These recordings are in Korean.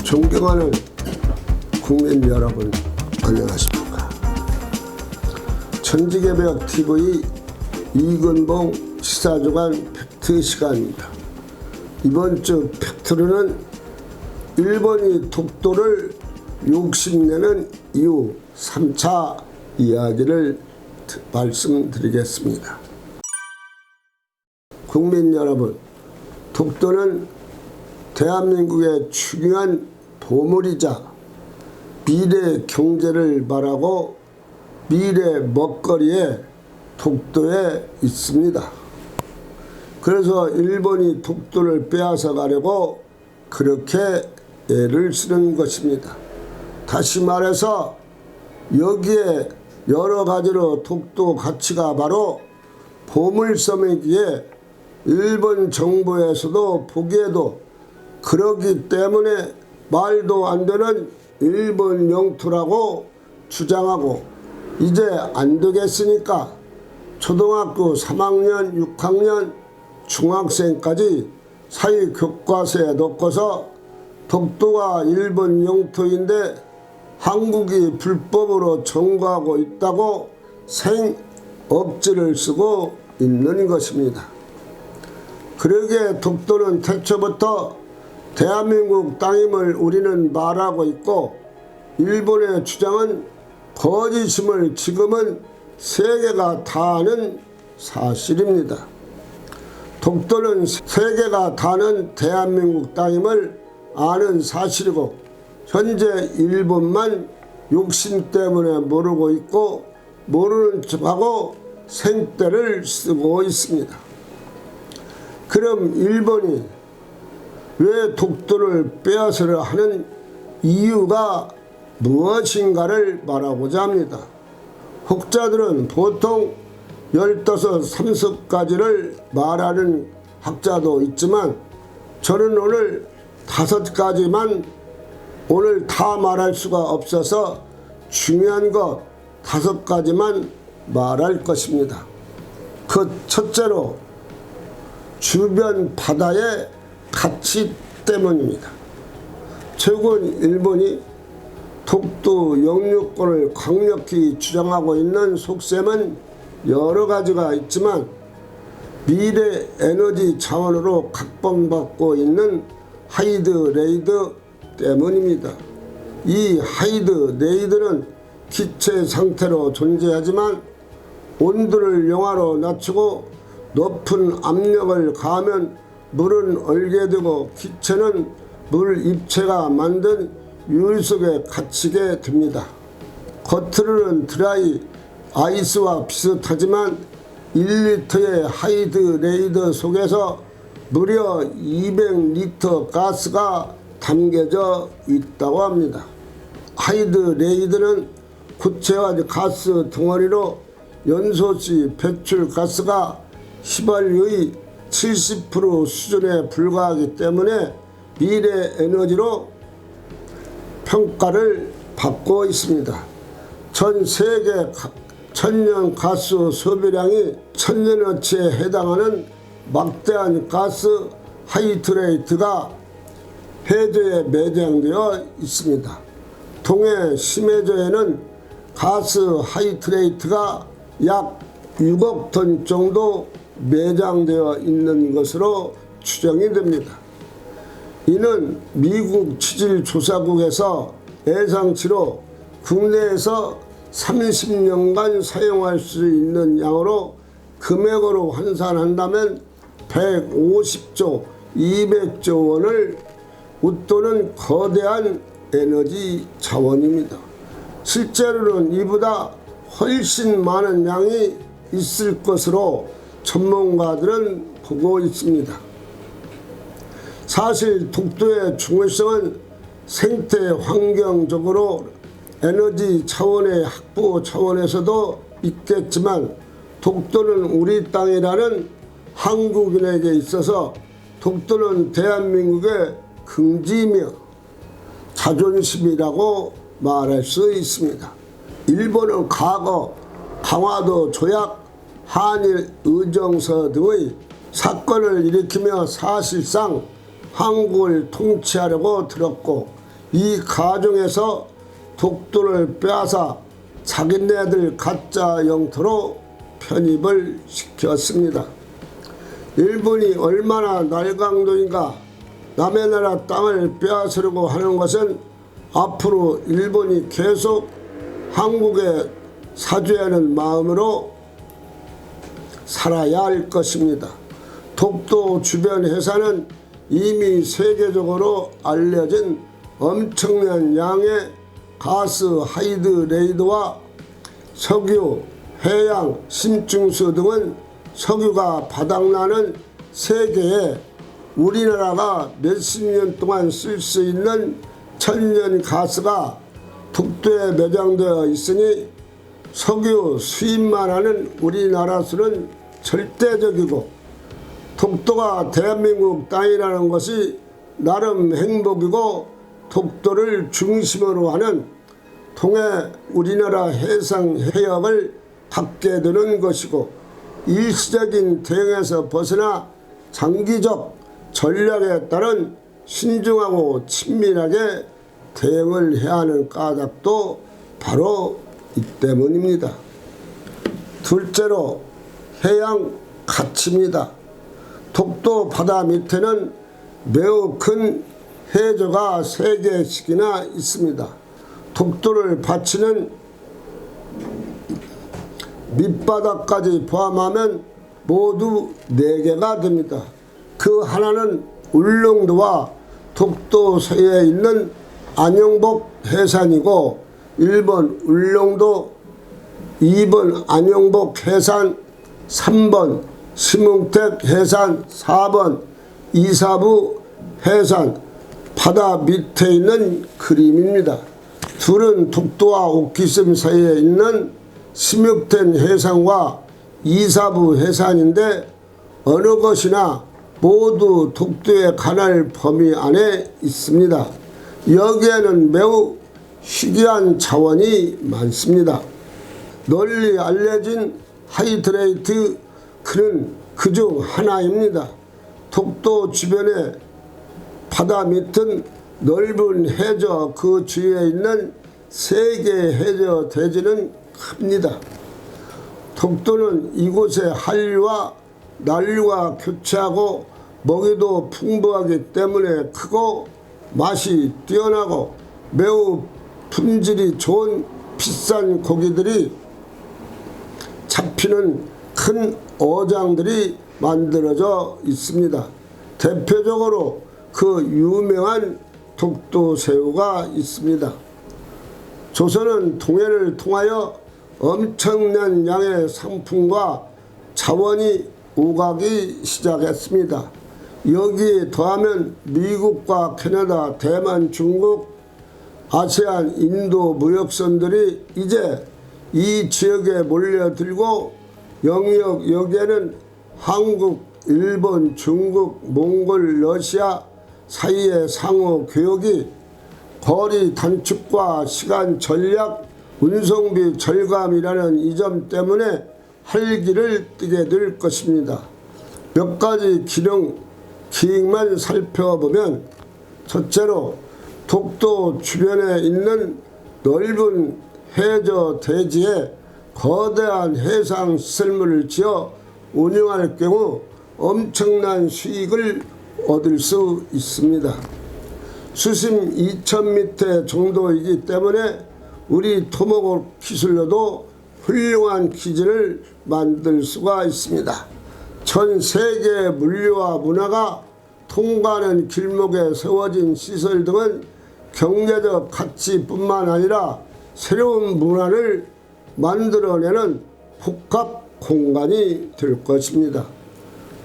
존경하는 국민 여러분, 안녕하십니까. 천지개벽TV 이근봉 시사주간 팩트 시간입니다. 이번 주 팩트로는 일본이 독도를 욕심내는 이유 3차 이야기를 말씀드리겠습니다. 국민 여러분, 독도는 대한민국의 중요한 보물이자 미래 경제를 말하고 미래 먹거리에 독도에 있습니다. 그래서 일본이 독도를 빼앗아 가려고 그렇게 애를 쓰는 것입니다. 다시 말해서 여기에 여러 가지로 독도 가치가 바로 보물섬이기에 일본 정부에서도 보기에도 그러기 때문에 말도 안 되는 일본 영토라고 주장하고, 이제 안 되겠으니까 초등학교 3학년, 6학년, 중학생까지 사회 교과서에 넣고서 독도가 일본 영토인데 한국이 불법으로 점거하고 있다고 생억지를 쓰고 있는 것입니다. 그러기에 독도는 태초부터 대한민국 땅임을 우리는 말하고 있고, 일본의 주장은 거짓임을 지금은 세계가 다 아는 사실입니다. 독도는 세계가 다 아는 대한민국 땅임을 아는 사실이고, 현재 일본만 욕심 때문에 모르고 있고 모르는 척하고 생떼를 쓰고 있습니다. 그럼 일본이 왜 독도를 빼앗으려 하는 이유가 무엇인가를 말하고자 합니다. 학자들은 보통 15, 30가지를 말하는 학자도 있지만 저는 오늘 5가지만 오늘 다 말할 수가 없어서 중요한 것 5가지만 말할 것입니다. 그 첫째로 주변 바다의 가치 때문입니다. 최근 일본이 독도 영유권을 강력히 주장하고 있는 속셈은 여러 가지가 있지만 미래 에너지 자원으로 각본받고 있는 하이드 레이드 때문입니다. 이 하이드 레이드는 기체 상태로 존재하지만 온도를 영하로 낮추고 높은 압력을 가하면 물은 얼게 되고 기체는 물 입체가 만든 유리 속에 갇히게 됩니다. 겉으로는 드라이 아이스와 비슷하지만 1리터의 하이드 레이드 속에서 무려 200리터 가스가 담겨져 있다고 합니다. 하이드 레이드는 구체화된 가스 덩어리로 연소시 배출 가스가 휘발유의 70% 수준에 불과하기 때문에 미래 에너지로 평가를 받고 있습니다. 전 세계 천년 가스 소비량이 1000년어치에 해당하는 막대한 가스 하이드레이트가 해저에 매장되어 있습니다. 동해 심해저에는 가스 하이드레이트가 약 6억 톤 정도 매장되어 있는 것으로 추정이 됩니다. 이는 미국 지질조사국에서 예상치로 국내에서 30년간 사용할 수 있는 양으로 금액으로 환산한다면 150조, 200조 원을 웃도는 거대한 에너지 자원입니다. 실제로는 이보다 훨씬 많은 양이 있을 것으로 전문가들은 보고 있습니다. 사실 독도의 중요성은 생태 환경적으로 에너지 차원의 확보 차원에서도 있겠지만 독도는 우리 땅이라는 한국인에게 있어서 독도는 대한민국의 긍지이며 자존심이라고 말할 수 있습니다. 일본은 과거 강화도 조약, 한일 의정서 등의 사건을 일으키며 사실상 한국을 통치하려고 들었고, 이 가정에서 독도를 빼앗아 자기네들 가짜 영토로 편입을 시켰습니다. 일본이 얼마나 날강도인가. 남의 나라 땅을 빼앗으려고 하는 것은 앞으로 일본이 계속 한국에 사죄하는 마음으로 살아야 할 것입니다. 독도 주변 해상은 이미 세계적으로 알려진 엄청난 양의 가스 하이드레이드와 석유, 해양, 심층수 등은 석유가 바닥나는 세계에 우리나라가 몇십 년 동안 쓸 수 있는 천연 가스가 독도에 매장되어 있으니 석유 수입만 하는 우리나라 수는 절대적이고, 독도가 대한민국 땅이라는 것이 나름 행복이고 독도를 중심으로 하는 통해 우리나라 해상 해역을 닫게 되는 것이고, 일시적인 대응에서 벗어나 장기적 전략에 따른 신중하고 친밀하게 대응을 해야 하는 까닭도 바로 이 때문입니다. 둘째로 해양 가치입니다. 독도 바다 밑에는 매우 큰 해저가 3개씩이나 있습니다. 독도를 바치는 밑바닥까지 포함하면 모두 4개가 됩니다. 그 하나는 울릉도와 독도 사이에 있는 안용복 해산이고, 1번 울릉도, 2번 안용복 해산, 3번 심흥택 해산, 4번 이사부 해산, 바다 밑에 있는 그림입니다. 둘은 독도와 옥기섬 사이에 있는 심흥택 해상과 이사부 해산인데, 어느 것이나 모두 독도의 관할 범위 안에 있습니다. 여기에는 매우 희귀한 자원이 많습니다. 널리 알려진 하이드레이트 그는 그중 하나입니다. 독도 주변의 바다 밑은 넓은 해저 그 주위에 있는 3개의 해저 대지는 큽니다. 독도는 이곳의 한류와 난류가 교차하고 먹이도 풍부하기 때문에 크고 맛이 뛰어나고 매우 품질이 좋은 비싼 고기들이 잡히는 큰 어장들이 만들어져 있습니다. 대표적으로 그 유명한 독도새우가 있습니다. 조선은 동해를 통하여 엄청난 양의 상품과 자원이 오가기 시작했습니다. 여기에 더하면 미국과 캐나다, 대만, 중국, 아세안, 인도 무역선들이 이제 이 지역에 몰려들고, 영역 여기에는 한국, 일본, 중국, 몽골, 러시아 사이의 상호 교역이 거리 단축과 시간 전략, 운송비 절감이라는 이 점 때문에 활기를 띠게 될 것입니다. 몇 가지 기획만 살펴보면, 첫째로 독도 주변에 있는 넓은 해저 대지에 거대한 해상 시설물을 지어 운영할 경우 엄청난 수익을 얻을 수 있습니다. 수심 2000m 정도이기 때문에 우리 토목업 기술로도 훌륭한 기지를 만들 수가 있습니다. 전 세계 물류와 문화가 통과하는 길목에 세워진 시설 등은 경제적 가치뿐만 아니라 새로운 문화를 만들어내는 복합 공간이 될 것입니다.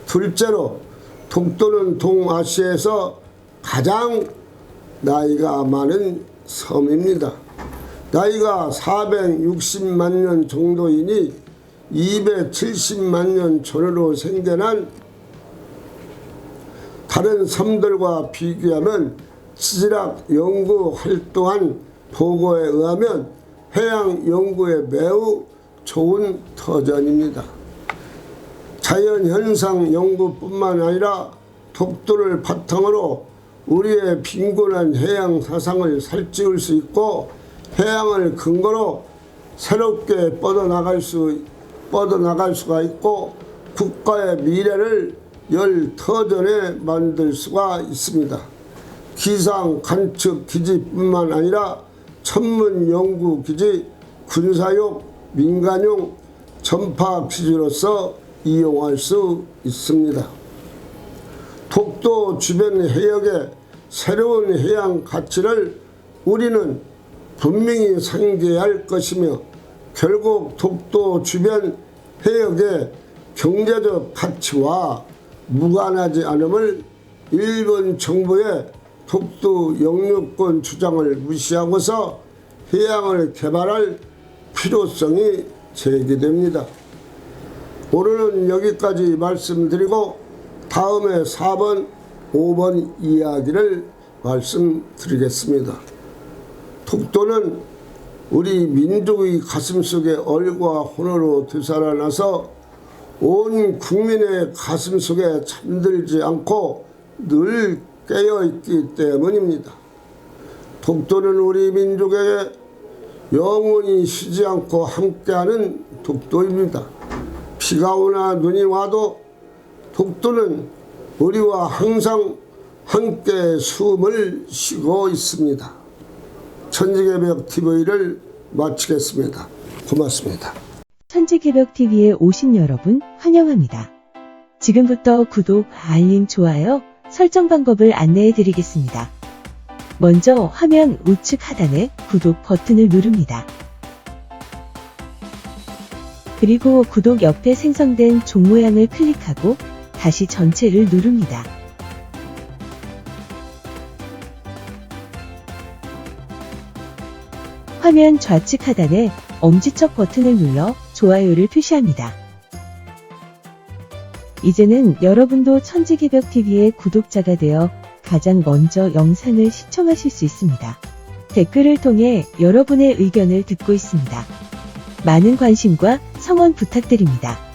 둘째로 독도는 동아시아에서 가장 나이가 많은 섬입니다. 나이가 460만 년 정도이니 270만 년 전으로 생겨난 다른 섬들과 비교하면 지질학 연구 활동한 보고에 의하면 해양 연구에 매우 좋은 터전입니다. 자연현상 연구뿐만 아니라 독도를 바탕으로 우리의 빈곤한 해양 사상을 살찌울 수 있고 해양을 근거로 새롭게 뻗어나갈 수가 있고 국가의 미래를 열 터전에 만들 수가 있습니다. 기상 관측 기지뿐만 아니라 천문 연구 기지, 군사용, 민간용, 전파 기지로서 이용할 수 있습니다. 독도 주변 해역의 새로운 해양 가치를 우리는 분명히 상기할 것이며 결국 독도 주변 해역의 경제적 가치와 무관하지 않음을 일본 정부의 독도 영유권 주장을 무시하고서 해양을 개발할 필요성이 제기됩니다. 오늘은 여기까지 말씀드리고 다음에 4번, 5번 이야기를 말씀드리겠습니다. 독도는 우리 민족의 가슴속에 얼과 혼으로 되살아나서 온 국민의 가슴속에 잠들지 않고 늘 깨어있기 때문입니다. 독도는 우리 민족에게 영원히 쉬지 않고 함께하는 독도입니다. 비가 오나 눈이 와도 독도는 우리와 항상 함께 숨을 쉬고 있습니다. 천지개벽TV를 마치겠습니다. 고맙습니다. 천지개벽TV에 오신 여러분 환영합니다. 지금부터 구독, 알림, 좋아요, 설정 방법을 안내해 드리겠습니다. 먼저 화면 우측 하단에 구독 버튼을 누릅니다. 그리고 구독 옆에 생성된 종 모양을 클릭하고 다시 전체를 누릅니다. 화면 좌측 하단에 엄지척 버튼을 눌러 좋아요를 표시합니다. 이제는 여러분도 천지개벽TV의 구독자가 되어 가장 먼저 영상을 시청하실 수 있습니다. 댓글을 통해 여러분의 의견을 듣고 있습니다. 많은 관심과 성원 부탁드립니다.